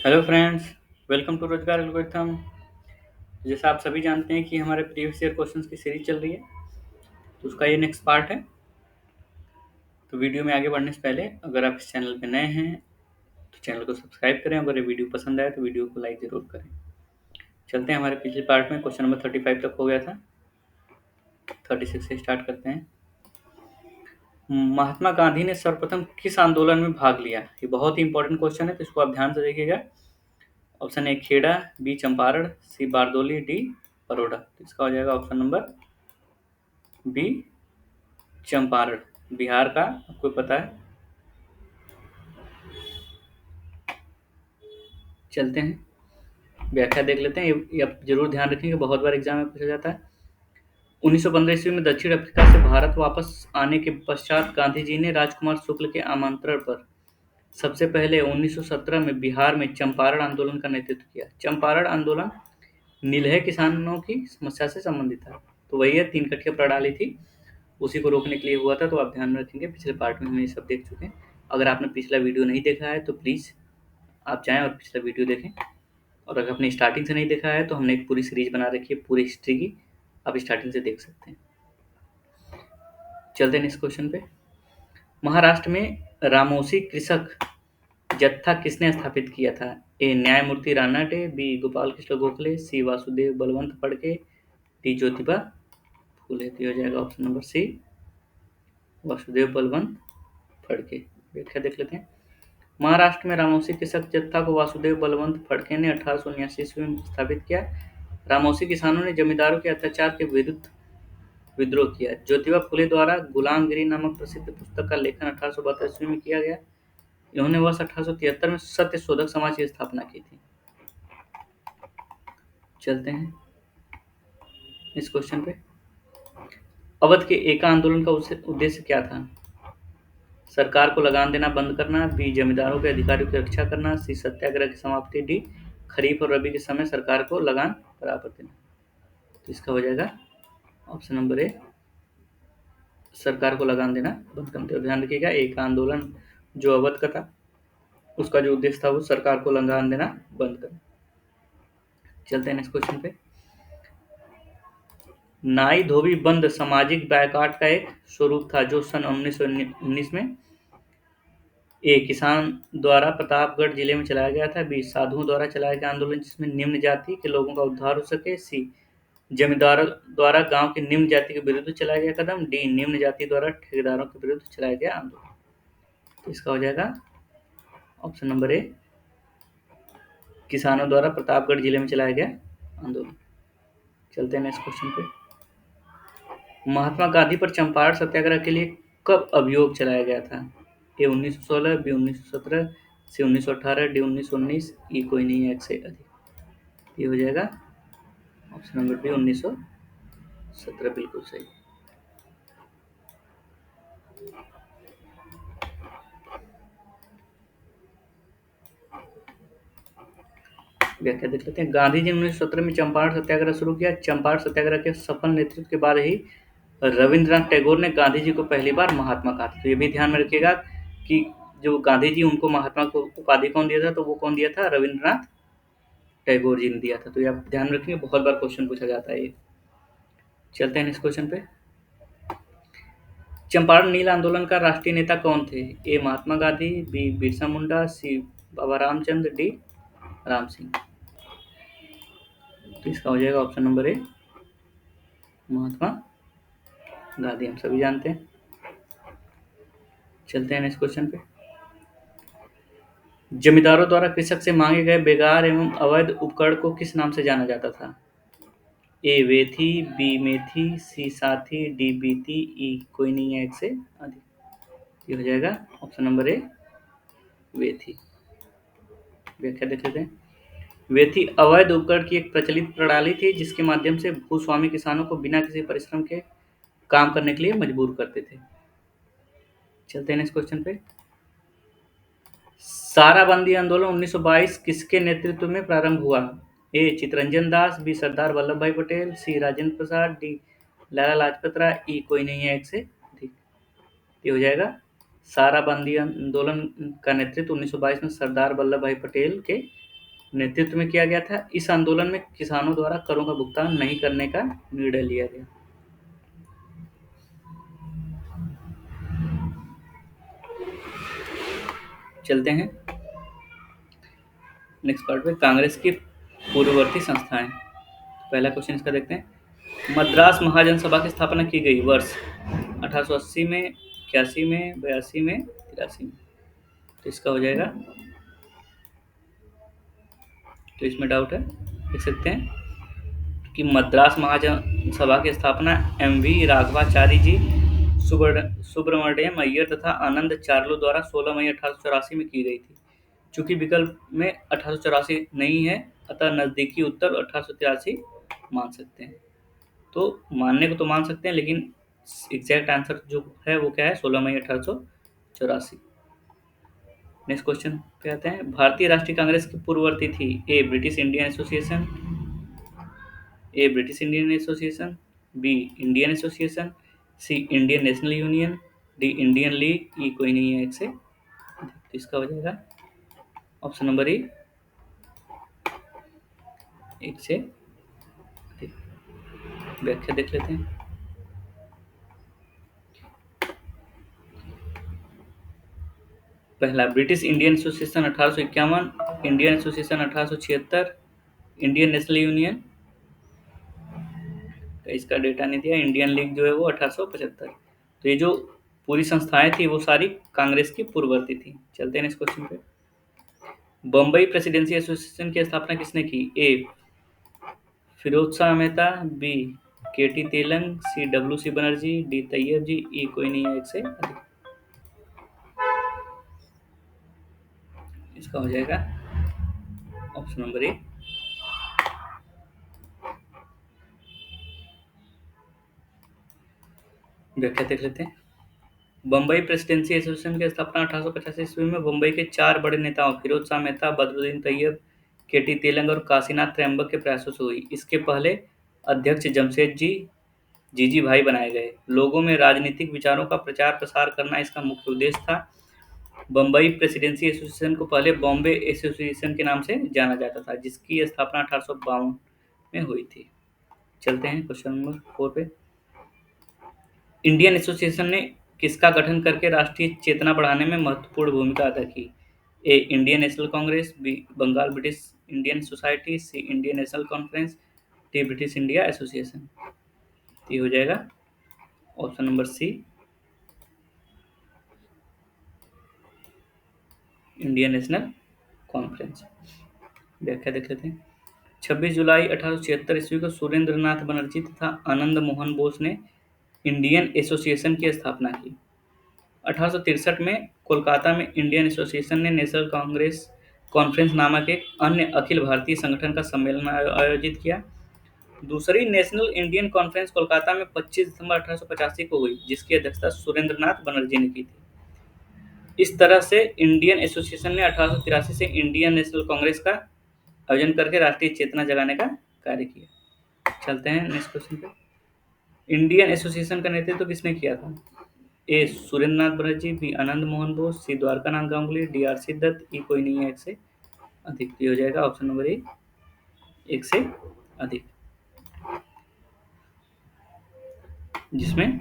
Hello friends, welcome to रोजगार algorithm. जैसा आप सभी जानते हैं कि हमारे प्रीवियस ईयर क्वेश्चंस की सीरीज चल रही है, तो उसका ये नेक्स्ट पार्ट है। तो वीडियो में आगे बढ़ने से पहले अगर आप इस चैनल पे नए हैं तो चैनल को सब्सक्राइब करें। अगर ये वीडियो पसंद आए तो वीडियो को लाइक ज़रूर करें। चलते हैं, हमारे पिछले पार्ट में क्वेश्चन नंबर 35 तक हो गया था। 36 से स्टार्ट करते हैं। महात्मा गांधी ने सर्वप्रथम किस आंदोलन में भाग लिया? ये बहुत ही इंपॉर्टेंट क्वेश्चन है, तो इसको आप ध्यान से देखिएगा। Option A Kheda, B Champaran, C Bardoli, D Baroda. तो इसका हो जाएगा option number B Champaran, Bihar का। आपको पता है। चलते हैं, व्याख्या देख लेते हैं। ये आप जरूर ध्यान रखेंगे, बहुत बार एग्जाम में पूछा जाता है। 1915 ईस्वी में दक्षिण अफ्रीका से भारत वापस आने के पश्चात गांधी जी ने राजकुमार शुक्ल के आमंत्रण पर सबसे पहले 1917 में बिहार में चंपारण आंदोलन का नेतृत्व किया। चंपारण आंदोलन नीलहे किसानों की समस्या से संबंधित था। तो वही है, तीन कठिया प्रणाली थी, उसी को रोकने के लिए हुआ था। तो आप ध्यान में रखेंगे, पिछले पार्ट में हम ये सब देख चुके हैं। अगर आपने पिछला वीडियो नहीं देखा है तो प्लीज़ आप जाएँ और पिछला वीडियो देखें। और अगर आपने स्टार्टिंग से नहीं देखा है तो हमने एक पूरी सीरीज बना रखी है पूरी हिस्ट्री की, आप स्टार्टिंग से देख सकते हैं। चलते हैं इस क्वेश्चन पे। महाराष्ट्र में रामोसी कृषक जत्था किसने स्थापित किया था? ए न्यायमूर्ति Ranade, B Gopal Krishna Gokhale, C Vasudev Balwant Phadke, D Jyotiba Phule. तो हो जाएगा option number C Vasudev Balwant Phadke. व्याख्या देख लेते हैं। महाराष्ट्र में रामोसी कृषक जत्था को वासुदेव बलवंत फड़के ने 1879 ईस्वी में स्थापित किया। रामोसी किसानों ने जमींदारों के अत्याचार के विरुद्ध विद्रोह किया। ज्योतिबा फुले द्वारा गुलामगिरी नामक प्रसिद्ध पुस्तक का लेखन 1872 ईस्वी में किया गया। इन्होंने वर्ष 1873 में सत्य शोधक समाज की स्थापना की थी। चलते हैं इस क्वेश्चन पे। अवध के एका आंदोलन का उद्देश्य क्या था? सरकार को लगान देना बंद करना, बी जमींदारों के अधिकारियों की रक्षा करना, सी सत्याग्रह की समाप्ति, डी खरीफ और रबी के समय सरकार को लगान बराबर देना। तो इसका हो जाएगा ऑप्शन नंबर ए, सरकार को लगान देना बंद करना। ध्यान रखिएगा, एक आंदोलन जो अवध का था, उसका जो उद्देश्य था वो सरकार को लगान देना बंद करना। चलते हैं नेक्स्ट क्वेश्चन पे। नाई धोबी बंद सामाजिक बायकॉट का एक स्वरूप था जो सन 1919 में ए किसान द्वारा प्रतापगढ़ जिले में चलाया गया था, बी साधुओं द्वारा चलाया गया आंदोलन जिसमें निम्न जाति के लोगों का उद्धार हो सके, सी जमींदारों द्वारा गांव की निम्न जाति के विरुद्ध चलाया गया कदम, डी निम्न जाति द्वारा ठेकेदारों के विरुद्ध चलाया गया आंदोलन। तो इसका हो जाएगा ऑप्शन नंबर ए, किसानों द्वारा प्रतापगढ़ जिले में चलाया गया आंदोलन। चलते हैं नेक्स्ट क्वेश्चन पे। महात्मा गांधी पर चंपारण सत्याग्रह के लिए कब अभियोग चलाया गया था? ए 1916, बी 1917, सी 1918, डी 1919, ई कोई नहीं है एक से अधिक। ये हो जाएगा ऑप्शन नंबर बी 1917, बिल्कुल सही। व्याख्या देख लेते हैं। गांधी जी ने 1917 में चंपारण सत्याग्रह शुरू किया। चंपारण सत्याग्रह के सफल नेतृत्व के बाद ही रविंद्रनाथ टैगोर ने गांधी जी को पहली बार महात्मा कहा था। तो ये भी ध्यान में रखिएगा कि जो गांधी जी उनको महात्मा को उपाधि कौन दिया था, तो वो कौन दिया था? रविंद्रनाथ टैगोर जी ने दिया था। तो ये आप ध्यान रखिए, बहुत बार क्वेश्चन पूछा जाता है ये। चलते हैं इस क्वेश्चन पे। चंपारण नील आंदोलन का राष्ट्रीय नेता कौन थे? ए महात्मा गांधी, बी बिरसा मुंडा, सी बाबा रामचंद्र, डी राम सिंह। तो इसका हो जाएगा option number A, Mahatma Gandhi. हम सभी जानते हैं। चलते हैं नेक्स्ट क्वेश्चन पे। जमींदारों द्वारा कृषक से मांगे गए बेगार एवं अवैध उपकरण को किस नाम से जाना जाता था? ए वेथी, बी मेथी, सी साथी, डी बीती, ई कोई नहीं है एक से अधिक। ये हो जाएगा ऑप्शन नंबर ए, वेथी। व्याख्या देख लेते हैं। वेथी अवैध उपकरण की एक प्रचलित प्रणाली थी जिसके माध्यम से भूस्वामी किसानों को बिना किसी परिश्रम के काम करने के लिए मजबूर करते थे। चलते हैं नेक्स्ट क्वेश्चन पे। साराबंदी आंदोलन 1922 किसके नेतृत्व में प्रारंभ हुआ? ए चितरंजन दास, बी सरदार वल्लभ भाई पटेल, सी राजेंद्र प्रसाद, डी लाला लाजपत राय, ई कोई नहीं है एक से अधिक। ये हो जाएगा साराबंदी आंदोलन का नेतृत्व 1922 में सरदार वल्लभ भाई पटेल के नेतृत्व में किया गया था। इस आंदोलन में किसानों द्वारा करों का भुगतान नहीं करने का निर्णय लिया गया। चलते हैं नेक्स्ट पार्ट पे, कांग्रेस की पूर्ववर्ती संस्थाएं। पहला क्वेश्चन इसका देखते हैं। मद्रास महाजनसभा की स्थापना की गई वर्ष 1880 में, 81 में, 82 में, 83 में। तो इसका हो जाएगा, तो इसमें डाउट है, देख सकते हैं कि मद्रास महाजन सभा की स्थापना एम.वी. राघवाचारी जी, सुब्रमण्यम अय्यर तथा आनंद चार्लो द्वारा 16 मई 1884 में की गई थी। चूंकि विकल्प में 1884 नहीं है, अतः नजदीकी उत्तर 1883 मान सकते हैं। तो मानने को तो मान सकते हैं, लेकिन एग्जैक्ट आंसर जो है वो क्या है, 16 मई 1884। नेक्स्ट क्वेश्चन पे आते हैं। भारतीय राष्ट्रीय कांग्रेस की पूर्ववर्ती थी। A British Indian Association, A British Indian Association, B Indian Association, C Indian National Union, D Indian League, E कोई नहीं है एक से। तो इसका हो जाएगा ऑप्शन नंबर ए, एक से। व्याख्या देख लेते हैं। पहला, British Indian association 1851, Indian association 1876, Indian National union का इसका डेटा नहीं दिया, इंडियन लीग जो है वो 1875। तो ये जो पूरी संस्थाएं थी वो सारी कांग्रेस की पूर्ववर्ती थी। चलते हैं इस क्वेश्चन पे। बम्बई प्रेसिडेंसी एसोसिएशन की स्थापना किसने की? ए फिरोज शाह मेहता, बी के.टी. तेलंग, सी डब्ल्यू.सी. बनर्जी, डी तैयब जी, ई कोई नहीं है एक से अधिक। इसका हो जाएगा ऑप्शन नंबर ए। व्याख्या देख लेते हैं। बम्बई प्रेसिडेंसी एसोसिएशन की स्थापना 1885 ईस्वी में बम्बई के 4 बड़े नेताओं फिरोज शाह मेहता, बदरुद्दीन तैयब, के.टी. तेलंग और काशीनाथ त्र्यंबक के प्रयासों से हुई। इसके पहले अध्यक्ष जमशेद जी जीजी भाई बनाए गए। लोगों में राजनीतिक विचारों का प्रचार प्रसार करना इसका मुख्य उद्देश्य था। बम्बई प्रेसिडेंसी एसोसिएशन को पहले बॉम्बे एसोसिएशन के नाम से जाना जाता था, जिसकी स्थापना 1852 में हुई थी। चलते हैं क्वेश्चन नंबर 4 पे। इंडियन एसोसिएशन ने किसका गठन करके राष्ट्रीय चेतना बढ़ाने में महत्वपूर्ण भूमिका अदा की? A Indian National Congress, B Bengal British Indian Society, C Indian National Conference, D British India Association. ये हो जाएगा option number C, Indian National Conference. व्याख्या देख लेते हैं। 26 जुलाई 1876 ईस्वी को सुरेंद्र नाथ बनर्जी तथा आनंद मोहन बोस ने इंडियन एसोसिएशन की स्थापना की। 1863 में कोलकाता में इंडियन एसोसिएशन ने नेशनल कांग्रेस कॉन्फ्रेंस नामक एक अन्य अखिल भारतीय संगठन का सम्मेलन आयोजित किया। दूसरी नेशनल इंडियन कॉन्फ्रेंस कोलकाता में 25 दिसंबर 1885 को हुई, जिसकी अध्यक्षता सुरेंद्र नाथ बनर्जी ने की थी। इस तरह से इंडियन एसोसिएशन ने 1883 से इंडियन नेशनल कांग्रेस का आयोजन करके राष्ट्रीय चेतना जगाने का कार्य किया। चलते हैं नेक्स्ट क्वेश्चन पे। इंडियन एसोसिएशन का नेतृत्व किसने किया था? A Surendra Nath Banerjee, B Anand Mohan Bose, C Dwarka Nath Ganguly, D R C Dutt, E कोई नहीं है एक से अधिक। हो जाएगा ऑप्शन नंबर ए, एक से अधिक, जिसमें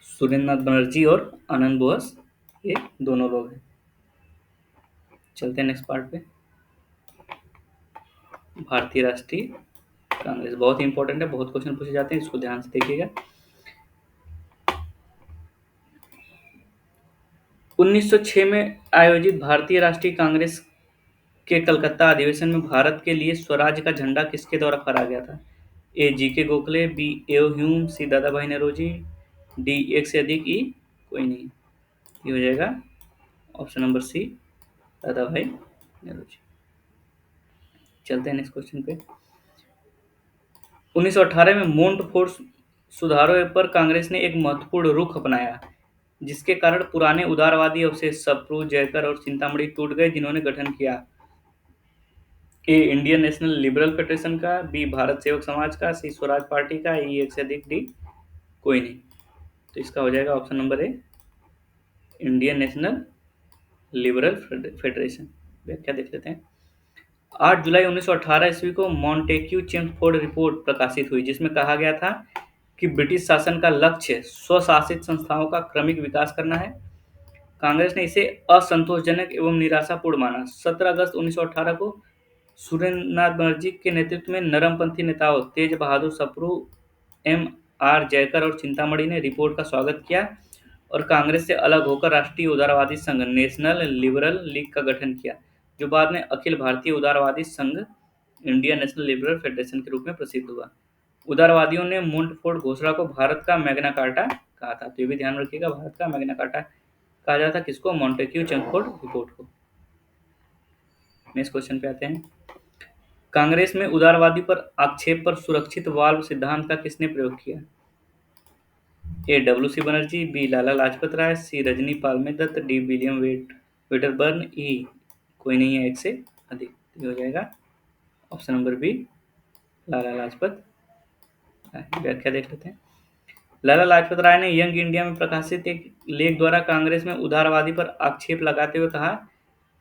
सुरेंद्र नाथ बनर्जी और आनंद बोस ये दोनों लोग हैं। चलते हैं नेक्स्ट पार्ट पे। भारतीय राष्ट्रीय कांग्रेस बहुत ही इंपॉर्टेंट है, बहुत क्वेश्चन पूछे जाते हैं, इसको ध्यान से देखिएगा। 1906 में आयोजित भारतीय राष्ट्रीय कांग्रेस के कलकत्ता अधिवेशन में भारत के लिए स्वराज का झंडा किसके द्वारा फहराया गया था? ए जी के गोखले, बी एओ ह्यूम, सी दादा भाई नौरोजी, डी एक से अधिक, ई कोई नहीं। ये हो जाएगा ऑप्शन नंबर सी, दादा भाई नौरोजी। चलते हैं नेक्स्ट क्वेश्चन पे। 1918 में मोंटफोर्ट सुधारों पर कांग्रेस ने एक महत्वपूर्ण रुख अपनाया, जिसके कारण पुराने उदारवादी अवशेष सप्रू, जयकर और चिंतामणि टूट गए, जिन्होंने गठन किया। ए इंडियन नेशनल लिबरल फेडरेशन का, बी भारत सेवक समाज का, सी स्वराज पार्टी का, ई एक से अधिक, डी कोई नहीं। तो इसका हो जाएगा option number A, Indian national liberal federation. व्याख्या देख लेते हैं। 8 जुलाई 1918 ईस्वी को मॉन्टेक्यू चेम्सफोर्ड रिपोर्ट प्रकाशित हुई, जिसमें कहा गया था कि ब्रिटिश शासन का लक्ष्य स्वशासित संस्थाओं का क्रमिक विकास करना है। कांग्रेस ने इसे असंतोषजनक एवं निराशापूर्ण माना। 17 अगस्त 1918 को सुरेंद्रनाथ बनर्जी के नेतृत्व में नरमपंथी नेताओं तेज बहादुर सप्रू, एम आर जयकर और चिंतामणि ने रिपोर्ट का स्वागत किया और कांग्रेस से अलग होकर राष्ट्रीय उदारवादी संघ नेशनल लिबरल लीग का गठन किया, जो बाद में अखिल भारतीय उदारवादी संघ इंडियन नेशनल लिबरल फेडरेशन के रूप में प्रसिद्ध हुआ। उदारवादियों ने मोंटफोर्ट घोषणा को भारत का मैग्ना कार्टा कहा था, तो ये भी ध्यान रखिएगा, भारत का मैग्ना कार्टा कहा जाता किसको? मॉन्टेक्यू चेम्सफोर्ड रिपोर्ट को। नेक्स्ट क्वेश्चन पे आते हैं। कांग्रेस में उदारवादी पर आक्षेप पर सुरक्षित वाल्व सिद्धांत का किसने प्रयोग किया? A W C Banerjee, B Lala Lajpat Rai, C Rajni Palme Dutt, D William Wedderburn, E कोई नहीं है एक से अधिक। हो जाएगा option number B Lala Lajpat Rai. व्याख्या देख लेते हैं। लाला लाजपत राय ने यंग इंडिया में प्रकाशित एक लेख द्वारा कांग्रेस में उदारवादी पर आक्षेप लगाते हुए कहा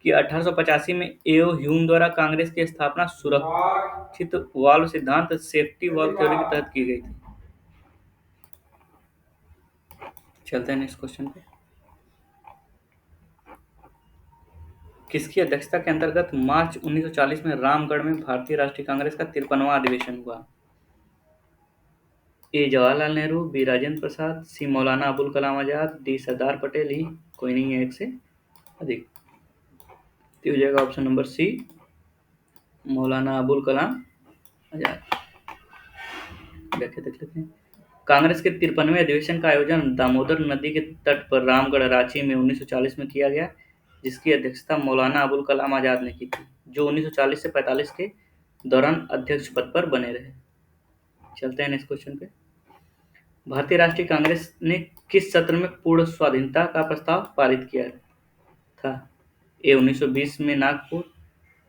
कि 1885 में एओ ह्यूम द्वारा कांग्रेस की स्थापना सुरक्षित वाल्व सिद्धांत सेफ्टी वाल्व थ्योरी के तहत की गई थी। चलते हैं नेक्स्ट क्वेश्चन पे। किसकी अध्यक्षता के अंतर्गत मार्च 1940 में रामगढ़ में भारतीय राष्ट्रीय कांग्रेस का 53वां अधिवेशन हुआ? ए जवाहरलाल नेहरू, बी राजेंद्र प्रसाद, सी मौलाना अबुल कलाम आजाद, डी सरदार पटेल, ही कोई नहीं है एक से अधिक। तो हो जाएगा ऑप्शन नंबर सी मौलाना अबुल कलाम आजाद। व्याख्या देख लेते हैं। कांग्रेस के 53वें अधिवेशन का आयोजन दामोदर नदी के तट पर रामगढ़ रांची में 1940 में किया गया, जिसकी अध्यक्षता मौलाना अबुल कलाम आजाद ने की थी, जो 1940 से 45 के दौरान अध्यक्ष पद पर बने रहे। चलते हैं नेक्स्ट क्वेश्चन पे। भारतीय राष्ट्रीय कांग्रेस ने किस सत्र में पूर्ण स्वाधीनता का प्रस्ताव पारित किया था? ए 1920 में नागपुर,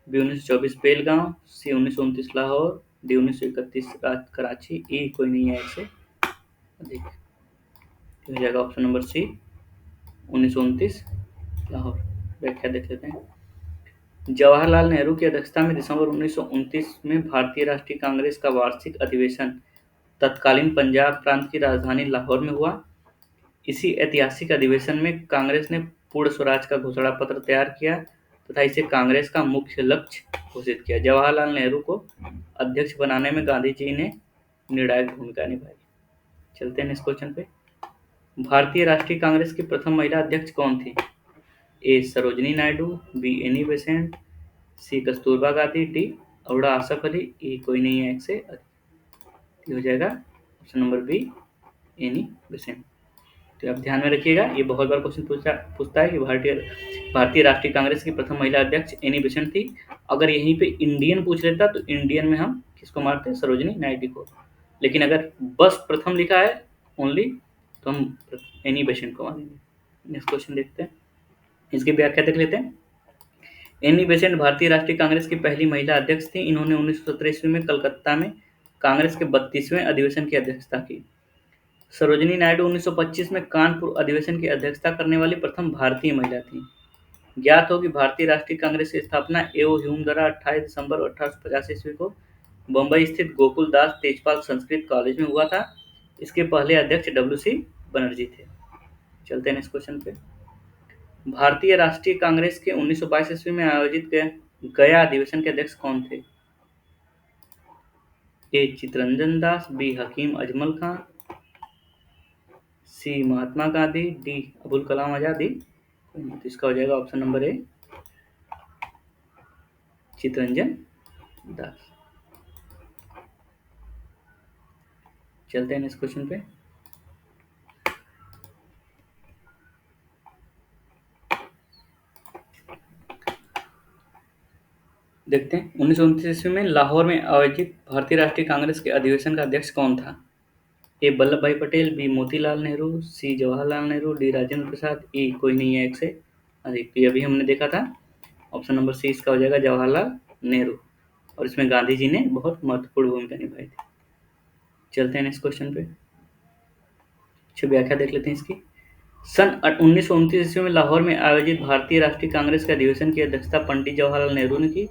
बी 1924 बेलगांव, सी 1929 लाहौर, डी 1931 कराची, ई कोई नहीं है ऐसे अधिक। हो जाएगा ऑप्शन नंबर सी 1929 लाहौर। व्याख्या देख लेते हैं। जवाहरलाल नेहरू की अध्यक्षता में दिसंबर 1929 में भारतीय राष्ट्रीय कांग्रेस का वार्षिक अधिवेशन तत्कालीन पंजाब प्रांत की राजधानी लाहौर में हुआ। इसी ऐतिहासिक अधिवेशन में कांग्रेस ने पूर्ण स्वराज का घोषणा पत्र तैयार किया तथा इसे कांग्रेस का मुख्य लक्ष्य घोषित किया। जवाहरलाल नेहरू को अध्यक्ष बनाने में गांधी जी ने निर्णायक भूमिका निभाई। चलते हैं इस क्वेश्चन पे। भारतीय राष्ट्रीय कांग्रेस की प्रथम महिला अध्यक्ष कौन थी? A Sarojini Naidu, B Annie Besant, C Kasturba Gandhi, D Aruna Asaf Ali, E कोई नहीं है एक से अधिक। हो जाएगा option number B Annie Besant. तो आप ध्यान में रखिएगा, ये बहुत बार क्वेश्चन पूछता है कि भारतीय राष्ट्रीय कांग्रेस की प्रथम महिला अध्यक्ष एनी बेसेंट थी। अगर यहीं पे इंडियन पूछ लेता तो इंडियन में हम किसको मारते हैं? सरोजनी नायडू को। लेकिन अगर बस प्रथम लिखा है ओनली तो हम एनी बेसेंट को मारेंगे। नेक्स्ट क्वेश्चन देखते हैं, इसकी व्याख्या देख लेते हैं। एनी बेसेंट भारतीय राष्ट्रीय कांग्रेस की पहली महिला अध्यक्ष थी। इन्होंने 1917 ईस्वी में कलकत्ता में कांग्रेस के 32वें अधिवेशन की अध्यक्षता की। सरोजनी नायडू 1925 में कानपुर अधिवेशन की अध्यक्षता करने वाली प्रथम भारतीय महिला थी। ज्ञात हो कि भारतीय राष्ट्रीय कांग्रेस की स्थापना एओ ह्यूम द्वारा 28 दिसंबर 1850 ईस्वी को बम्बई स्थित गोकुल दास तेजपाल संस्कृत कॉलेज में हुआ था। इसके पहले अध्यक्ष डब्ल्यू.सी. बनर्जी थे। चलते हैं इस क्वेश्चन पे। भारतीय राष्ट्रीय कांग्रेस के 1922 ईस्वी में आयोजित गया अधिवेशन के अध्यक्ष कौन थे? ए चितरंजन दास, बी हकीम अजमल खां, सी महात्मा गांधी, डी अबुल कलाम आजादी। इसका हो जाएगा ऑप्शन नंबर ए चितरंजन दास। चलते हैं इस क्वेश्चन पे। देखते हैं 1929 ईस्वी में लाहौर में आयोजित भारतीय राष्ट्रीय कांग्रेस के अधिवेशन का अध्यक्ष कौन था? ए वल्लभ भाई पटेल, बी मोतीलाल नेहरू, सी जवाहरलाल नेहरू, डी राजेंद्र प्रसाद, ई कोई नहीं है एक से अधिक। तो अभी हमने देखा था ऑप्शन नंबर सी इसका हो जाएगा जवाहरलाल नेहरू, और इसमें गांधी जी ने बहुत महत्वपूर्ण भूमिका निभाई थी। चलते हैं नेक्स्ट क्वेश्चन पे। व्याख्या देख लेते हैं इसकी। सन 1929 ईस्वी में लाहौर में आयोजित भारतीय राष्ट्रीय कांग्रेस के अधिवेशन की अध्यक्षता पंडित जवाहरलाल नेहरू ने की।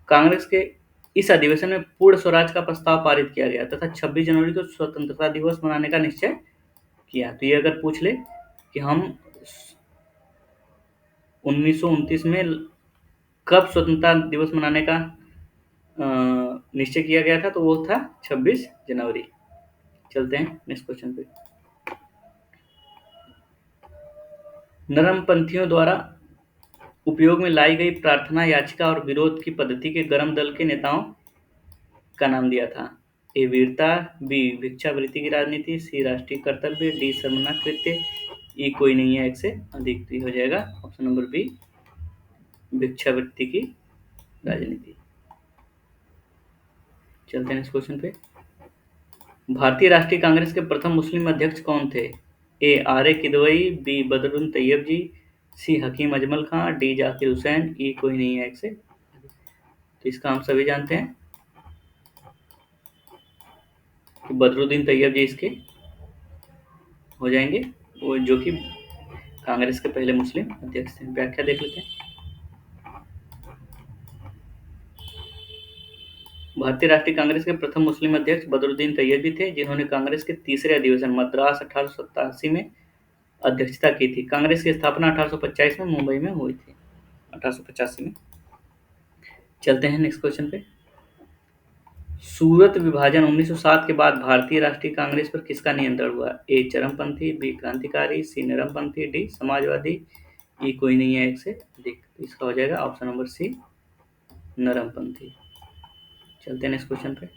कांग्रेस के इस अधिवेशन में पूर्ण स्वराज का प्रस्ताव पारित किया गया तथा 26 जनवरी को स्वतंत्रता दिवस मनाने का निश्चय किया। तो ये अगर पूछ ले कि हम 1929 में कब स्वतंत्रता दिवस मनाने का निश्चय किया गया था, तो वो था 26 जनवरी। चलते हैं नेक्स्ट क्वेश्चन पे। नरमपंथियों द्वारा उपयोग में लाई गई प्रार्थना याचिका और विरोध की पद्धति के गरम दल के नेताओं का नाम दिया था। ए वीरता, बी भिक्षावृत्ति की राजनीति, सी राष्ट्रीय कर्तव्य, डी शर्मनाक कृत्य, ई कोई नहीं है एक से अधिक। तो हो जाएगा ऑप्शन नंबर बी भिक्षावृत्ति की राजनीति। चलते हैं नेक्स्ट क्वेश्चन पे। भारतीय राष्ट्रीय कांग्रेस के प्रथम मुस्लिम अध्यक्ष कौन थे? A R A Kidwai, B Badruddin Tyab ji, C Hakim Ajmal Khan, D Zakir Hussain, E कोई नहीं है एक से। तो इसका हम सभी जानते हैं कि बदरुद्दीन तैयब जी इसके हो जाएंगे, वो जो कि कांग्रेस के पहले मुस्लिम अध्यक्ष थे। व्याख्या देख लेते हैं। भारतीय राष्ट्रीय कांग्रेस के प्रथम मुस्लिम अध्यक्ष बदरुद्दीन तैयब जी थे, जिन्होंने कांग्रेस के तीसरे अधिवेशन मद्रास 1887 में अध्यक्षता की थी। कांग्रेस की स्थापना 1825 में मुंबई में हुई थी, 1885 में। चलते हैं नेक्स्ट क्वेश्चन पे। सूरत विभाजन 1907 के बाद भारतीय राष्ट्रीय कांग्रेस पर किसका नियंत्रण हुआ? ए चरमपंथी, बी क्रांतिकारी, सी नरमपंथी, डी समाजवादी, ई कोई नहीं है एक से अधिक। इसका हो जाएगा ऑप्शन नंबर सी नरमपंथी। चलते हैं नेक्स्ट क्वेश्चन पे।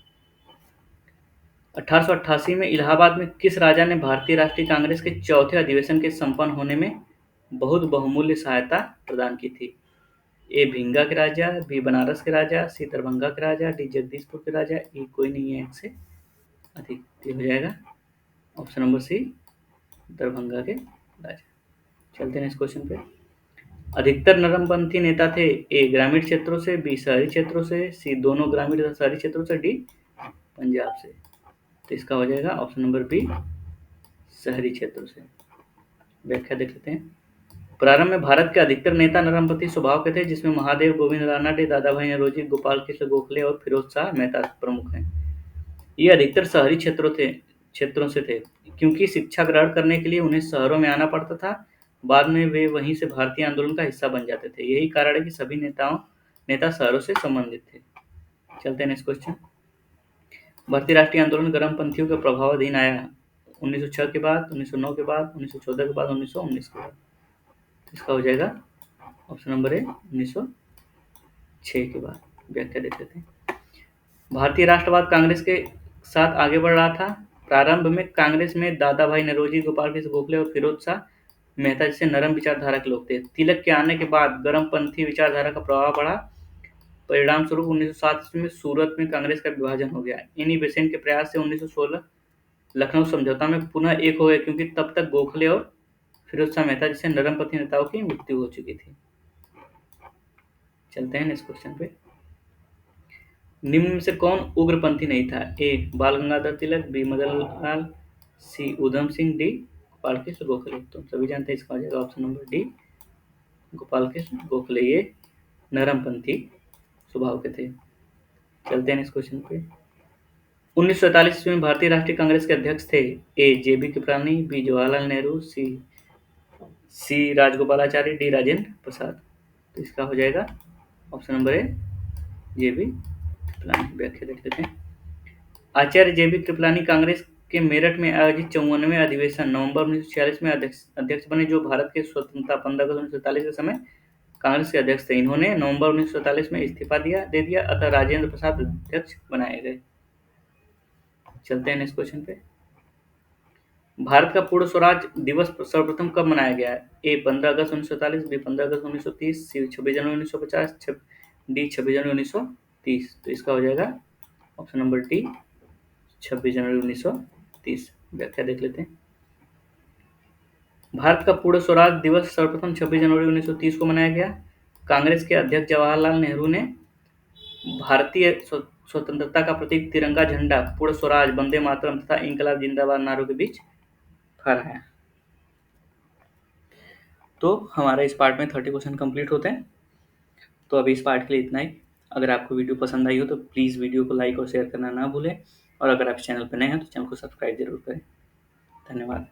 1888 में इलाहाबाद में किस राजा ने भारतीय राष्ट्रीय कांग्रेस के चौथे अधिवेशन के संपन्न होने में बहुत बहुमूल्य सहायता प्रदान की थी? ए भिंगा के राजा, बी बनारस के राजा, सी दरभंगा के राजा, डी जगदीशपुर के राजा, ई कोई नहीं है एक से अधिक। ये हो जाएगा ऑप्शन नंबर सी दरभंगा के राजा। चलते हैं इस क्वेश्चन पे। अधिकतर नरमपंथी नेता थे ए ग्रामीण क्षेत्रों से, बी शहरी क्षेत्रों से, सी दोनों ग्रामीण तथा शहरी क्षेत्रों से, डी पंजाब से। तो इसका हो जाएगा ऑप्शन नंबर बी शहरी क्षेत्रों से। व्याख्या देख लेते हैं। प्रारंभ में भारत के अधिकतर नेता नरमपंथी स्वभाव के थे, जिसमें महादेव गोविंद रानडे, दादा भाई नौरोजी, गोपाल कृष्ण गोखले और फिरोज शाह मेहता प्रमुख हैं। ये अधिकतर शहरी क्षेत्रों से थे, क्योंकि शिक्षा ग्रहण करने के लिए उन्हें शहरों में आना पड़ता था। बाद में वे वहीं से भारतीय आंदोलन का हिस्सा बन जाते थे। यही कारण है कि सभी नेता शहरों से संबंधित थे। चलते हैं नेक्स्ट क्वेश्चन। भारतीय राष्ट्रीय आंदोलन गरमपंथियों के प्रभावाधीन आया 1906 के बाद, 1909 के बाद, 1914 के बाद, 1919 के बाद। इसका हो जाएगा ऑप्शन नंबर ए 1906 के बाद। व्याख्या देख लेते हैं। भारतीय राष्ट्रवाद कांग्रेस के साथ आगे बढ़ रहा था। प्रारंभ में कांग्रेस में दादा भाई नौरोजी, गोपाल कृष्ण गोखले और फिरोज शाह मेहता जैसे नरम विचारधारा के लोग थे। तिलक के आने के बाद गरमपंथी विचारधारा का प्रभाव बढ़ा। परिणाम स्वरूप 1907 ईस्वी में सूरत में कांग्रेस का विभाजन हो गया। इन्हीं बेसेंट के प्रयास से 1916 लखनऊ समझौता में पुनः एक हो गए, क्योंकि तब तक गोखले और फिरोज शाह मेहता जैसे नरमपंथी नेताओं की मृत्यु हो चुकी थी। चलते हैं नेक्स्ट क्वेश्चन पे। निम्न में से कौन उग्रपंथी नहीं था? ए बाल गंगाधर तिलक, बी मदन लाल, सी उधम सिंह, डी गोपाल कृष्ण गोखले। तो सभी जानते हैं, इसका हो जाएगा option number D Gopal Krishna Gokhale. ये नरमपंथी स्वभाव के थे। चलते हैं नेक्स्ट क्वेश्चन पे। 1947 ईस्वी में भारतीय राष्ट्रीय कांग्रेस के अध्यक्ष थे ए जे.बी. कृपलानी, बी जवाहरलाल नेहरू, सी राजगोपालाचारी, डी राजेंद्र प्रसाद। तो इसका हो जाएगा option number A JB. Kripalani. व्याख्या देख लेते हैं। आचार्य जे.बी. कृपलानी कांग्रेस के मेरठ में आयोजित 54वें अधिवेशन नवंबर 1946 में अध्यक्ष बने, जो भारत के स्वतंत्रता 15 अगस्त 1947 के समय कांग्रेस के अध्यक्ष थे। इन्होंने नवंबर 1947 में इस्तीफा दे दिया, अतः राजेंद्र प्रसाद अध्यक्ष बनाए गए। चलते हैं नेक्स्ट क्वेश्चन पे। भारत का पूर्ण स्वराज दिवस सर्वप्रथम कब मनाया गया? ए 15 अगस्त 1947, बी 15 अगस्त 1930, सी 26 जनवरी 1950, डी 26 जनवरी 1930। तो इसका हो जाएगा ऑप्शन नंबर डी 26 जनवरी 1930। व्याख्या देख लेते हैं। भारत का पूर्ण स्वराज दिवस सर्वप्रथम 26 जनवरी 1930 को मनाया गया। कांग्रेस के अध्यक्ष जवाहरलाल नेहरू ने भारतीय स्वतंत्रता का प्रतीक तिरंगा झंडा पूर्ण स्वराज, वंदे मातरम तथा इंकलाब जिंदाबाद नारों के बीच फहराया। तो हमारा इस पार्ट में 30 क्वेश्चन कंप्लीट होते हैं। तो अभी इस पार्ट के लिए इतना ही। अगर आपको वीडियो पसंद आई हो तो प्लीज़ वीडियो को लाइक और शेयर करना ना भूलें, और अगर आप चैनल पर नए हैं तो चैनल को सब्सक्राइब जरूर करें। धन्यवाद।